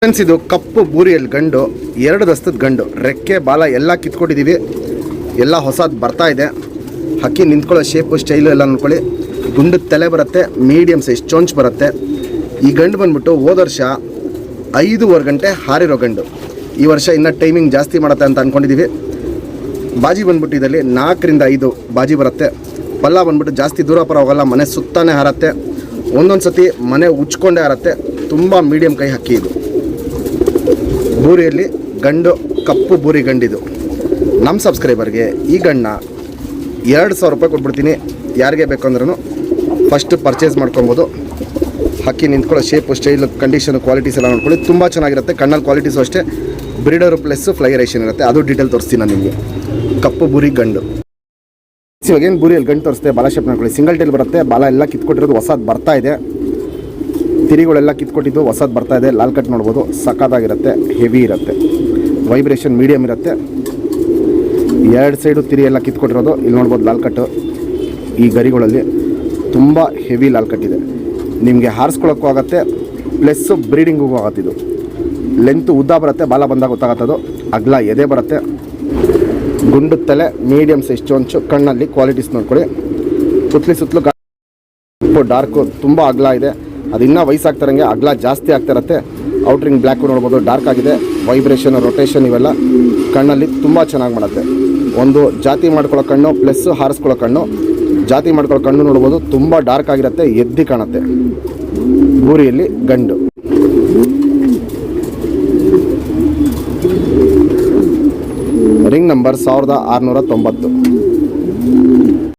Friends, ಇದು ಕಪ್ಪು ಬೂರಿಯಲ್ಲಿ ಗಂಡು, 2 ದಸ್ತದ ಗಂಡು, ರೆಕ್ಕೆ ಬಾಲ ಎಲ್ಲ ಕಿತ್ಕೊಟ್ಟಿದ್ದೀವಿ. ಎಲ್ಲ ಹೊಸದು ಬರ್ತಾ ಇದೆ. ಹಕ್ಕಿ ನಿಂತ್ಕೊಳ್ಳೋ ಶೇಪು ಸ್ಟೈಲು ಎಲ್ಲ ನೋಡ್ಕೊಳ್ಳಿ. ಗುಂಡು ತಲೆ ಬರುತ್ತೆ, ಮೀಡಿಯಮ್ ಸೈಜ್ ಚೊಂಚ್ ಬರುತ್ತೆ. ಈ ಗಂಡು ಬಂದ್ಬಿಟ್ಟು ಹೋದ ವರ್ಷ 5:15 ಗಂಟೆ ಹಾರಿರೋ ಗಂಡು. ಈ ವರ್ಷ ಇನ್ನೂ ಟೈಮಿಂಗ್ ಜಾಸ್ತಿ ಮಾಡುತ್ತೆ ಅಂತ ಅಂದ್ಕೊಂಡಿದ್ದೀವಿ. ಬಾಜಿ ಬಂದ್ಬಿಟ್ಟು ಇದರಲ್ಲಿ 4 ರಿಂದ 5 ಬಾಜಿ ಬರುತ್ತೆ. ಪಲ್ಲ ಬಂದ್ಬಿಟ್ಟು ಜಾಸ್ತಿ ದೂರ ಪರ ಹೋಗಲ್ಲ, ಮನೆ ಸುತ್ತಾನೆ ಹಾರತ್ತೆ. ಒಂದೊಂದು ಸತಿ ಮನೆ ಉಚ್ಕೊಂಡೇ ಹಾರತ್ತೆ. ತುಂಬ ಮೀಡಿಯಮ್ ಕೈ ಹಕ್ಕಿ ಇದು. ಬೂರಿಯಲ್ಲಿ ಗಂಡು, ಕಪ್ಪು ಬೂರಿ ಗಂಡಿದು. ನಮ್ಮ ಸಬ್ಸ್ಕ್ರೈಬರ್ಗೆ ಈ ಗಂಡನ್ನ 2,000 ರೂಪಾಯಿ ಕೊಟ್ಬಿಡ್ತೀನಿ. ಯಾರಿಗೆ ಬೇಕಂದ್ರೂ ಫಸ್ಟ್ ಪರ್ಚೇಸ್ ಮಾಡ್ಕೊಬೋದು. ಹಕ್ಕಿ ನಿಂತ್ಕೊಳ್ಳೋ ಶೇಪು ಸ್ಟೈಲು ಕಂಡೀಷನು ಕ್ವಾಲಿಟೀಸ್ ಎಲ್ಲ ನೋಡ್ಕೊಳ್ಳಿ. ತುಂಬ ಚೆನ್ನಾಗಿರುತ್ತೆ. ಕಣ್ಣಲ್ಲಿ ಕ್ವಾಲಿಟೀಸು ಅಷ್ಟೇ. ಬ್ರೀಡರು ಪ್ಲಸ್ ಫ್ಲೈರೇಷನ್ ಇರುತ್ತೆ. ಅದು ಡೀಟೇಲ್ ತೋರಿಸ್ತೀನಿ ನಾನು ನಿಮಗೆ. ಕಪ್ಪು ಬೂರಿ ಗಂಡು. ಇವಾಗ ಏನು ಬೂರಿಯಲ್ಲಿ ಗಂಡು ತೋರಿಸ್ತೆ, ಬಾಲ ಶೇಪ್ ನೋಡ್ಕೊಳ್ಳಿ. ಸಿಂಗಲ್ ಟೈಲ್ ಬರುತ್ತೆ. ಬಾಲ ಎಲ್ಲ ಕಿತ್ಕೊಟ್ಟಿರೋದು ಹೊಸದು ಬರ್ತಾ ಇದೆ. ತಿರಿಗಳೆಲ್ಲ ಕಿತ್ಕೊಟ್ಟಿದ್ದು ಹೊಸದು ಬರ್ತಾ ಇದೆ. ಲಾಲ್ ಕಟ್ ನೋಡ್ಬೋದು, ಸಖತ್ತಾಗಿರುತ್ತೆ. ಹೆವಿ ಇರುತ್ತೆ, ವೈಬ್ರೇಷನ್ ಮೀಡಿಯಮ್ ಇರುತ್ತೆ. 2 ಸೈಡು ತಿರಿ ಎಲ್ಲ ಕಿತ್ಕೊಟ್ಟಿರೋದು ಇಲ್ಲಿ ನೋಡ್ಬೋದು. ಲಾಲ್ ಕಟ್ಟು ಈ ಗರಿಗಳಲ್ಲಿ ತುಂಬ ಹೆವಿ ಲಾಲ್ ಕಟ್ ಇದೆ. ನಿಮಗೆ ಹಾರಿಸ್ಕೊಳ್ಳೋಕ್ಕೂ ಆಗುತ್ತೆ, ಪ್ಲಸ್ಸು ಬ್ರೀಡಿಂಗಿಗೂ ಆಗುತ್ತಿದ್ದು. ಲೆಂತು ಉದ್ದ ಬರುತ್ತೆ, ಬಾಲ ಬಂದಾಗ ಗೊತ್ತಾಗತ್ತದು. ಅಗಲ ಎದೆ ಬರುತ್ತೆ, ಗುಂಡು ತಲೆ, ಮೀಡಿಯಮ್ ಸೈಜ್ ಚೊಂಚು. ಕಣ್ಣಲ್ಲಿ ಕ್ವಾಲಿಟೀಸ್ ನೋಡ್ಕೊಳ್ಳಿ. ಸುತ್ತಲೂ ಡಾರ್ಕು ತುಂಬ ಅಗಲ ಇದೆ. ಅದು ಇನ್ನೂ ವಯಸ್ಸಾಗ್ತಾರಂಗೆ ಅಗಲ ಜಾಸ್ತಿ ಆಗ್ತಾ ಇರುತ್ತೆ. ಔಟ್ರಿಂಗ್ ಬ್ಲ್ಯಾಕು ನೋಡ್ಬೋದು, ಡಾರ್ಕ್ ಆಗಿದೆ. ವೈಬ್ರೇಷನ್, ರೊಟೇಷನ್ ಇವೆಲ್ಲ ಕಣ್ಣಲ್ಲಿ ತುಂಬ ಚೆನ್ನಾಗಿ ಮಾಡುತ್ತೆ. ಒಂದು ಜಾತಿ ಮಾಡ್ಕೊಳ್ಳೋ ಕಣ್ಣು ಪ್ಲಸ್ ಹಾರಿಸ್ಕೊಳ್ಳೋ ಕಣ್ಣು. ಜಾತಿ ಮಾಡ್ಕೊಳ್ಳೋ ಕಣ್ಣು ನೋಡ್ಬೋದು, ತುಂಬ ಡಾರ್ಕ್ ಆಗಿರುತ್ತೆ, ಎದ್ದಿ ಕಾಣುತ್ತೆ. ಬೂರಿಯಲ್ಲಿ ಗಂಡು. Ring number 1690.